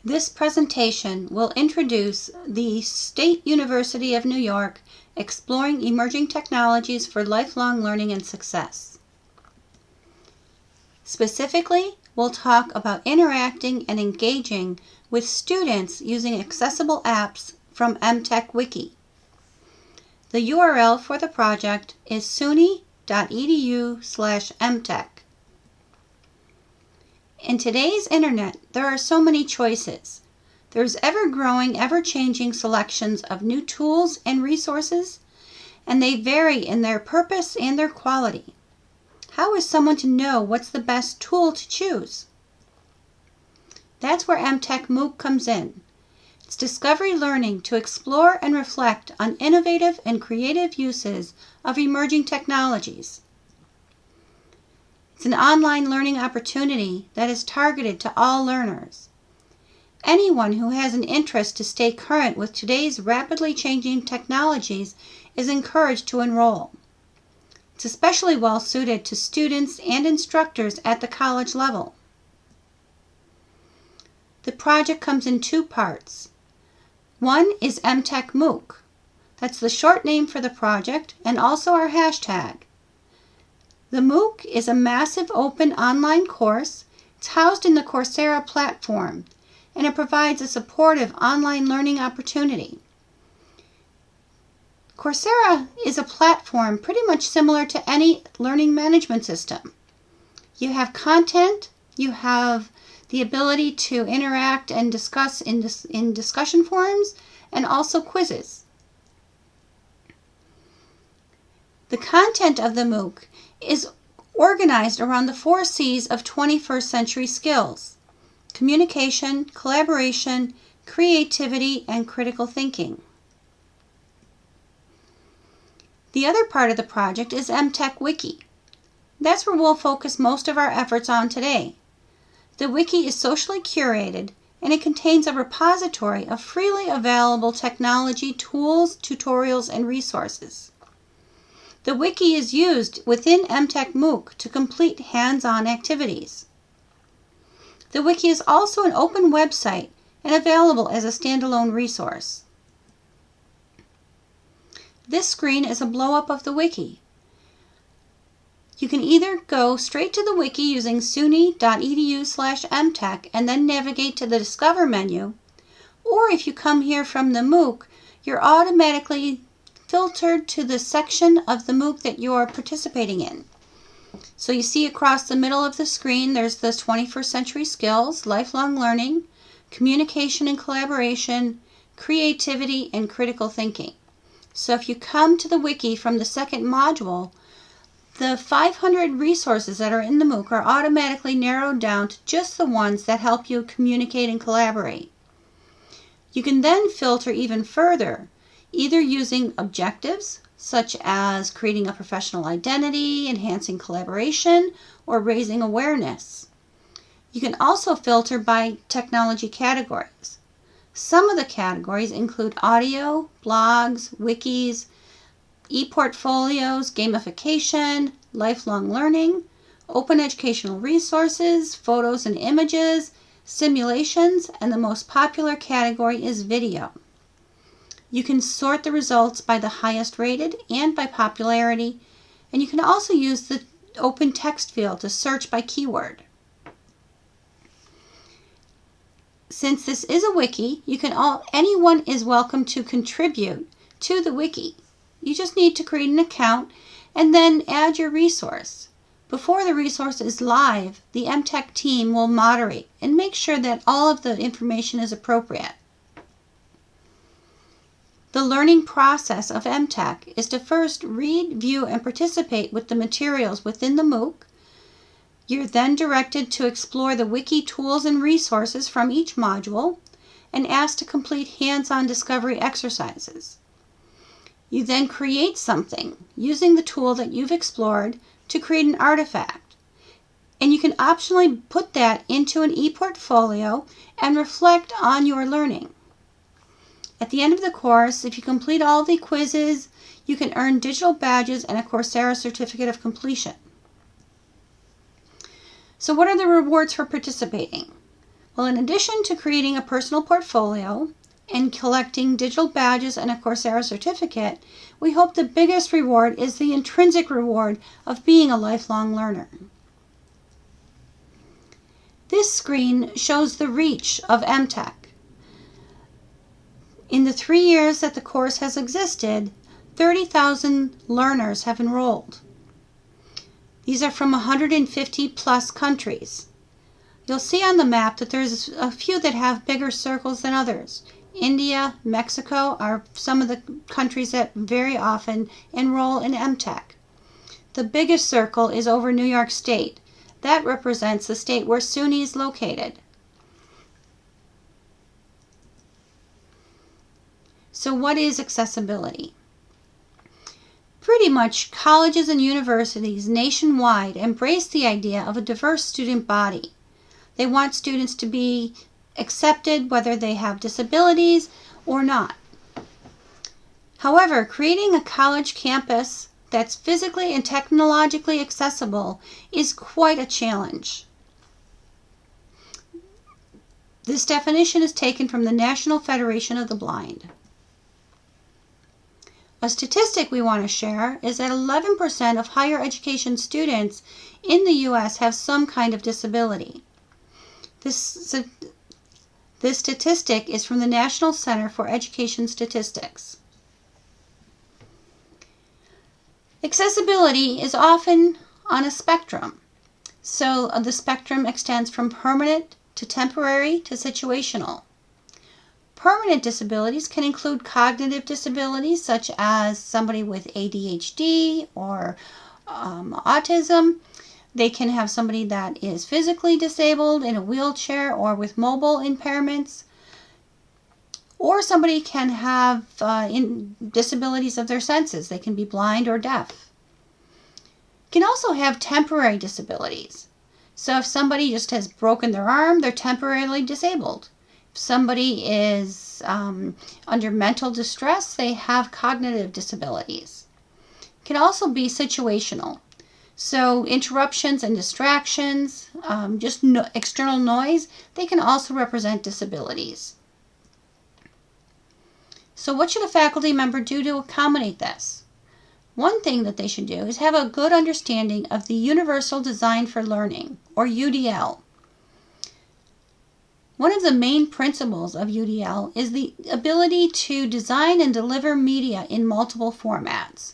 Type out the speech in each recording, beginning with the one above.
This presentation will introduce the State University of New York Exploring Emerging Technologies for Lifelong Learning and Success. Specifically, we'll talk about interacting and engaging with students using accessible apps from EmTechWIKI. The URL for the project is suny.edu/emtech. In today's internet, there are so many choices. There's ever-growing, ever-changing selections of new tools and resources, and they vary in their purpose and their quality. How is someone to know what's the best tool to choose? That's where EmTechMOOC comes in. It's discovery learning to explore and reflect on innovative and creative uses of emerging technologies. It's an online learning opportunity that is targeted to all learners. Anyone who has an interest to stay current with today's rapidly changing technologies is encouraged to enroll. It's especially well suited to students and instructors at the college level. The project comes in two parts. One is EmTechMOOC. That's the short name for the project and also our hashtag. The MOOC is a massive open online course. It's housed in the Coursera platform, and it provides a supportive online learning opportunity. Coursera is a platform pretty much similar to any learning management system. You have content, you have the ability to interact and discuss in discussion forums, and also quizzes. The content of the MOOC is organized around the 4 C's of 21st century skills: communication, collaboration, creativity, and critical thinking. The other part of the project is EmTechWIKI. That's where we'll focus most of our efforts on today. The wiki is socially curated, and it contains a repository of freely available technology tools, tutorials, and resources. The wiki is used within EmTechMOOC to complete hands-on activities. The wiki is also an open website and available as a standalone resource. This screen is a blow-up of the wiki. You can either go straight to the wiki using suny.edu/emtech and then navigate to the Discover menu, or if you come here from the MOOC, you're automatically filtered to the section of the MOOC that you're participating in. So you see across the middle of the screen, there's the 21st century skills, lifelong learning, communication and collaboration, creativity, and critical thinking. So if you come to the wiki from the second module, the 500 resources that are in the MOOC are automatically narrowed down to just the ones that help you communicate and collaborate. You can then filter even further, either using objectives, such as creating a professional identity, enhancing collaboration, or raising awareness. You can also filter by technology categories. Some of the categories include audio, blogs, wikis, e-portfolios, gamification, lifelong learning, open educational resources, photos and images, simulations, and the most popular category is video. You can sort the results by the highest rated and by popularity, and you can also use the open text field to search by keyword. Since this is a wiki, anyone is welcome to contribute to the wiki. You just need to create an account and then add your resource. Before the resource is live, the EmTech team will moderate and make sure that all of the information is appropriate. The learning process of EmTech is to first read, view, and participate with the materials within the MOOC. You're then directed to explore the wiki tools and resources from each module and asked to complete hands-on discovery exercises. You then create something using the tool that you've explored to create an artifact. And you can optionally put that into an e-portfolio and reflect on your learning. At the end of the course, if you complete all the quizzes, you can earn digital badges and a Coursera certificate of completion. So what are the rewards for participating? Well, in addition to creating a personal portfolio and collecting digital badges and a Coursera certificate, we hope the biggest reward is the intrinsic reward of being a lifelong learner. This screen shows the reach of EmTech. In the 3 years that the course has existed, 30,000 learners have enrolled. These are from 150 plus countries. You'll see on the map that there's a few that have bigger circles than others. India, Mexico are some of the countries that very often enroll in EmTech. The biggest circle is over New York State. That represents the state where SUNY is located. So what is accessibility? Pretty much colleges and universities nationwide embrace the idea of a diverse student body. They want students to be accepted whether they have disabilities or not. However, creating a college campus that's physically and technologically accessible is quite a challenge. This definition is taken from the National Federation of the Blind. A statistic we want to share is that 11% of higher education students in the U.S. have some kind of disability. This statistic is from the National Center for Education Statistics. Accessibility is often on a spectrum. So the spectrum extends from permanent to temporary to situational. Permanent disabilities can include cognitive disabilities such as somebody with ADHD or autism. They can have somebody that is physically disabled in a wheelchair or with mobile impairments. Or somebody can have disabilities of their senses. They can be blind or deaf. Can also have temporary disabilities. So if somebody just has broken their arm, they're temporarily disabled. If somebody is under mental distress, they have cognitive disabilities. Can also be situational. So interruptions and distractions, external noise, they can also represent disabilities. So what should a faculty member do to accommodate this? One thing that they should do is have a good understanding of the Universal Design for Learning, or UDL. One of the main principles of UDL is the ability to design and deliver media in multiple formats.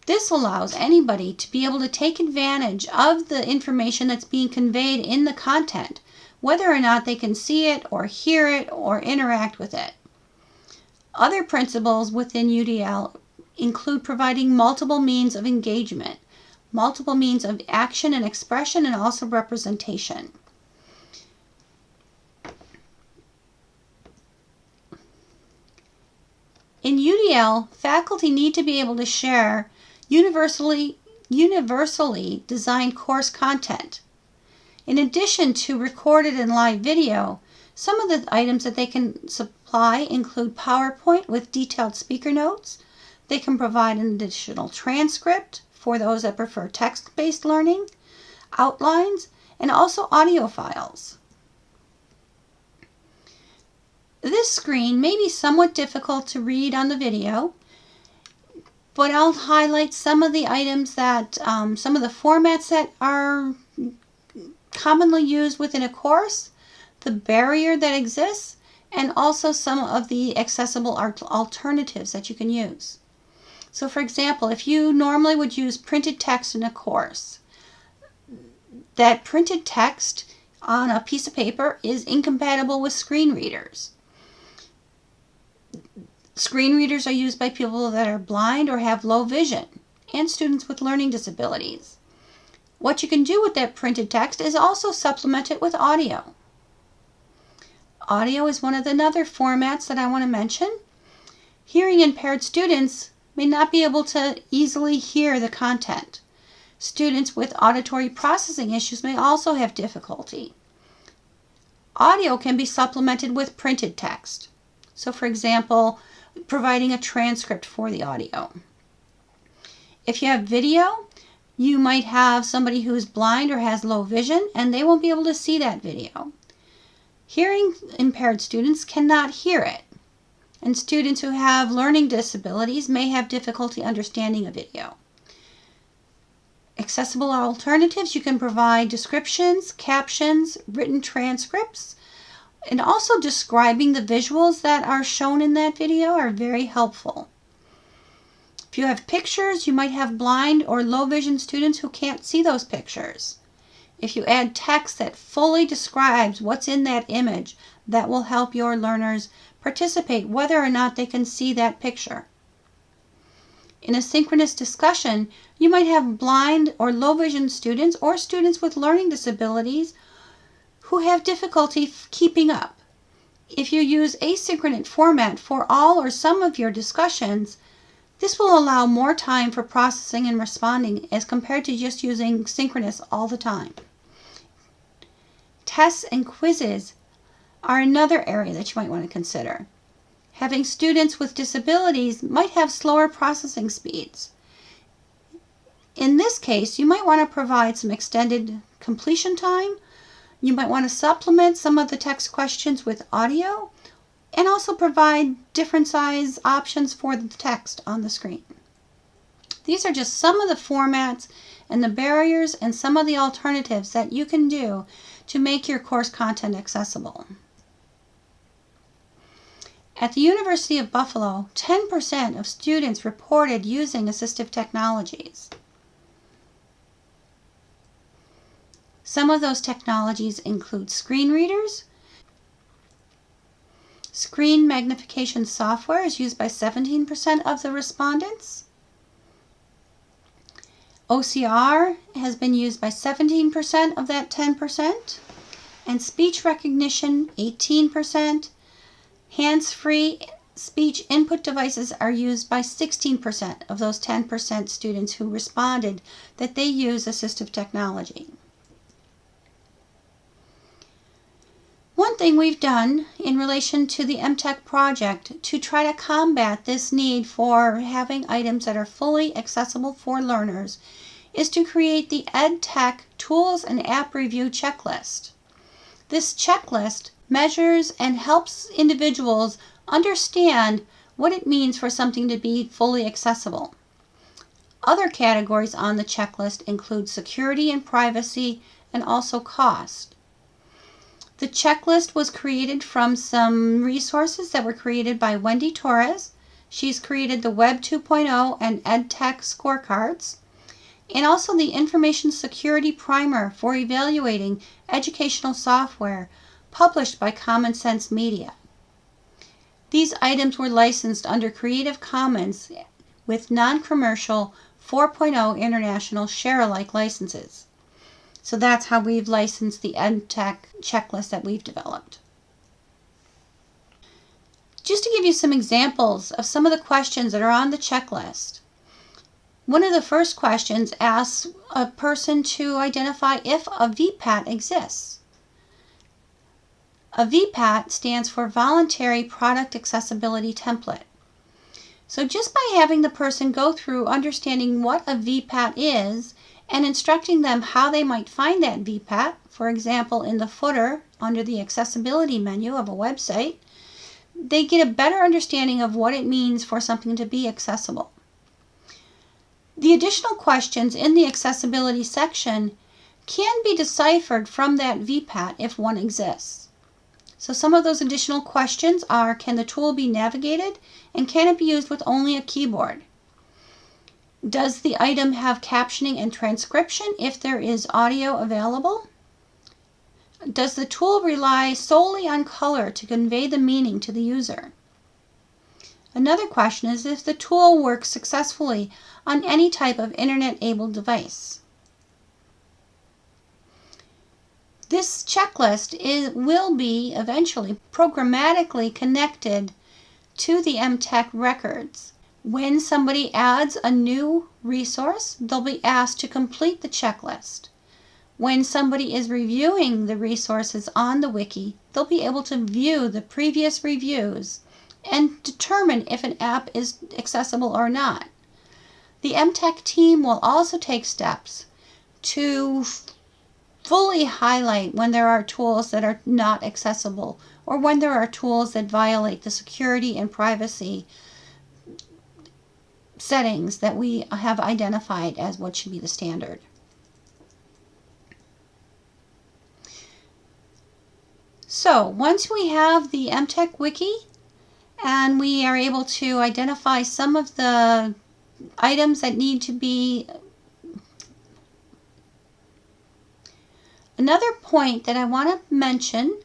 This allows anybody to be able to take advantage of the information that's being conveyed in the content, whether or not they can see it or hear it or interact with it. Other principles within UDL include providing multiple means of engagement, multiple means of action and expression, and also representation. In UDL, faculty need to be able to share universally designed course content. In addition to recorded and live video, some of the items that they can supply include PowerPoint with detailed speaker notes. They can provide an additional transcript for those that prefer text-based learning, outlines, and also audio files. This screen may be somewhat difficult to read on the video, but I'll highlight some of the items that, some of the formats that are commonly used within a course, the barrier that exists, and also some of the accessible alternatives that you can use. So for example, if you normally would use printed text in a course, that printed text on a piece of paper is incompatible with screen readers. Screen readers are used by people that are blind or have low vision, and students with learning disabilities. What you can do with that printed text is also supplement it with audio. Audio is one of the other formats that I want to mention. Hearing impaired students may not be able to easily hear the content. Students with auditory processing issues may also have difficulty. Audio can be supplemented with printed text. So for example, providing a transcript for the audio. If you have video, you might have somebody who is blind or has low vision, and they won't be able to see that video. Hearing impaired students cannot hear it, and students who have learning disabilities may have difficulty understanding a video. Accessible alternatives, you can provide descriptions, captions, written transcripts, and also describing the visuals that are shown in that video are very helpful. If you have pictures, you might have blind or low vision students who can't see those pictures. If you add text that fully describes what's in that image, that will help your learners participate whether or not they can see that picture. In a synchronous discussion, you might have blind or low vision students or students with learning disabilities who have difficulty keeping up. If you use asynchronous format for all or some of your discussions, this will allow more time for processing and responding as compared to just using synchronous all the time. Tests and quizzes are another area that you might want to consider. Having students with disabilities might have slower processing speeds. In this case, you might want to provide some extended completion time. You might want to supplement some of the text questions with audio and also provide different size options for the text on the screen. These are just some of the formats and the barriers and some of the alternatives that you can do to make your course content accessible. At the University of Buffalo, 10% of students reported using assistive technologies. Some of those technologies include screen readers. Screen magnification software is used by 17% of the respondents. OCR has been used by 17% of that 10%. And speech recognition, 18%. Hands-free speech input devices are used by 16% of those 10% students who responded that they use assistive technology. One thing we've done in relation to the EmTech project to try to combat this need for having items that are fully accessible for learners is to create the EdTech Tools and App Review Checklist. This checklist measures and helps individuals understand what it means for something to be fully accessible. Other categories on the checklist include security and privacy and also cost. The checklist was created from some resources that were created by Wendy Torres. She's created the Web 2.0 and EdTech scorecards, and also the Information Security Primer for evaluating educational software published by Common Sense Media. These items were licensed under Creative Commons with non-commercial 4.0 international share-alike licenses. So that's how we've licensed the EdTech checklist that we've developed. Just to give you some examples of some of the questions that are on the checklist. One of the first questions asks a person to identify if a VPAT exists. A VPAT stands for Voluntary Product Accessibility Template. So just by having the person go through understanding what a VPAT is and instructing them how they might find that VPAT, for example, in the footer under the accessibility menu of a website, they get a better understanding of what it means for something to be accessible. The additional questions in the accessibility section can be deciphered from that VPAT if one exists. So some of those additional questions are, can the tool be navigated, and can it be used with only a keyboard? Does the item have captioning and transcription if there is audio available? Does the tool rely solely on color to convey the meaning to the user? Another question is if the tool works successfully on any type of internet-enabled device. This checklist will be eventually programmatically connected to the EmTech records. When somebody adds a new resource, they'll be asked to complete the checklist. When somebody is reviewing the resources on the wiki, they'll be able to view the previous reviews and determine if an app is accessible or not. The EmTech team will also take steps to fully highlight when there are tools that are not accessible or when there are tools that violate the security and privacy settings that we have identified as what should be the standard. So once we have the EmTechWiki and we are able to identify some of the items that need to be... Another point that I want to mention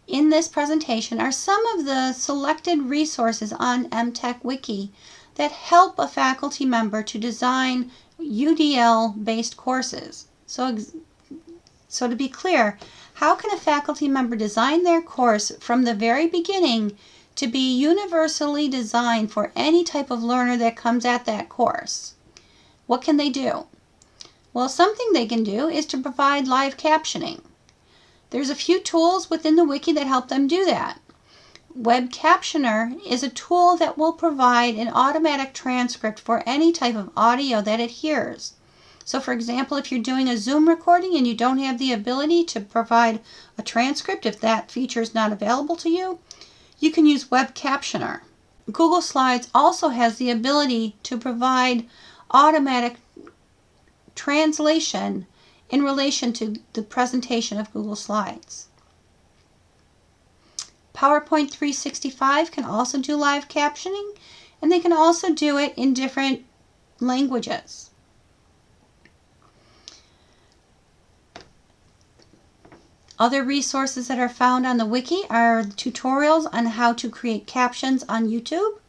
in this presentation are some of the selected resources on EmTechWiki that help a faculty member to design UDL-based courses. So to be clear, how can a faculty member design their course from the very beginning to be universally designed for any type of learner that comes at that course? What can they do? Well, something they can do is to provide live captioning. There's a few tools within the wiki that help them do that. Web Captioner is a tool that will provide an automatic transcript for any type of audio that it hears. So for example, if you're doing a Zoom recording and you don't have the ability to provide a transcript, if that feature is not available to you, you can use Web Captioner. Google Slides also has the ability to provide automatic translation in relation to the presentation of Google Slides. PowerPoint 365 can also do live captioning, and they can also do it in different languages. Other resources that are found on the wiki are tutorials on how to create captions on YouTube.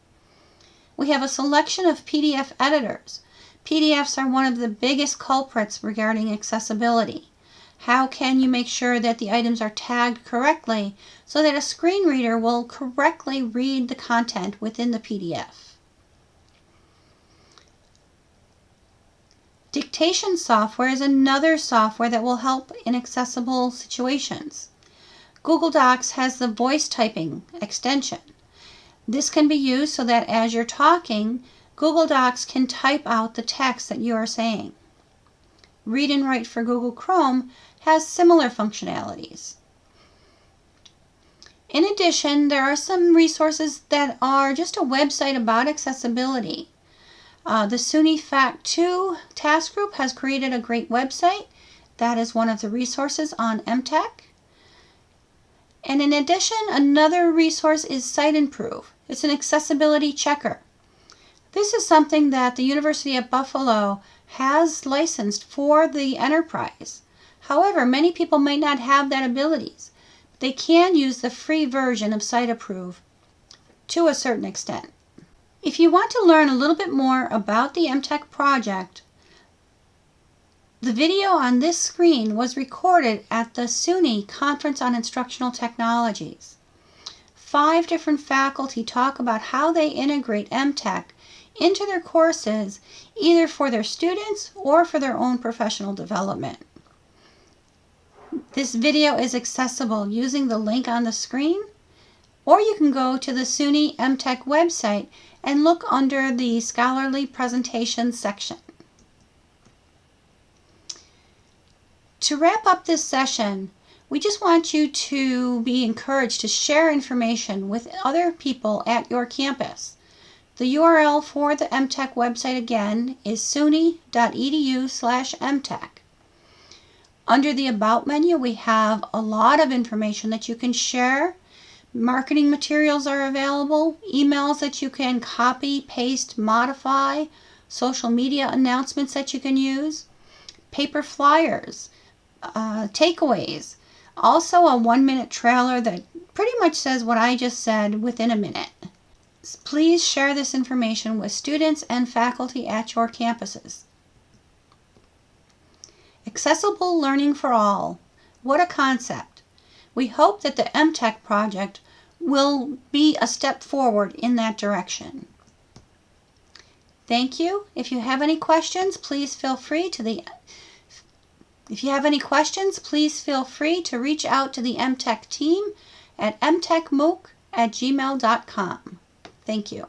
We have a selection of PDF editors. PDFs are one of the biggest culprits regarding accessibility. How can you make sure that the items are tagged correctly so that a screen reader will correctly read the content within the PDF? Dictation software is another software that will help in accessible situations. Google Docs has the voice typing extension. This can be used so that as you're talking, Google Docs can type out the text that you are saying. Read and Write for Google Chrome has similar functionalities. In addition, there are some resources that are just a website about accessibility. The SUNY Fact 2 task group has created a great website. That is one of the resources on EmTech. And in addition, another resource is Site Improve. It's an accessibility checker. This is something that the University of Buffalo has licensed for the enterprise. However, many people might not have that abilities. They can use the free version of Site Improve to a certain extent. If you want to learn a little bit more about the EmTech project, the video on this screen was recorded at the SUNY Conference on Instructional Technologies. 5 different faculty talk about how they integrate EmTech into their courses, either for their students or for their own professional development. This video is accessible using the link on the screen, or you can go to the SUNY EmTech website and look under the Scholarly Presentations section. To wrap up this session, we just want you to be encouraged to share information with other people at your campus. The URL for the EmTech website again is suny.edu/EmTech. Under the About menu, we have a lot of information that you can share. Marketing materials are available, emails that you can copy, paste, modify, social media announcements that you can use, paper flyers, takeaways, also a 1-minute trailer that pretty much says what I just said within a minute. Please share this information with students and faculty at your campuses. Accessible learning for all. What a concept. We hope that the EmTech project will be a step forward in that direction. Thank you. If you have any questions, please feel free to reach out to the EmTech team at emtechmooc@gmail.com. Thank you.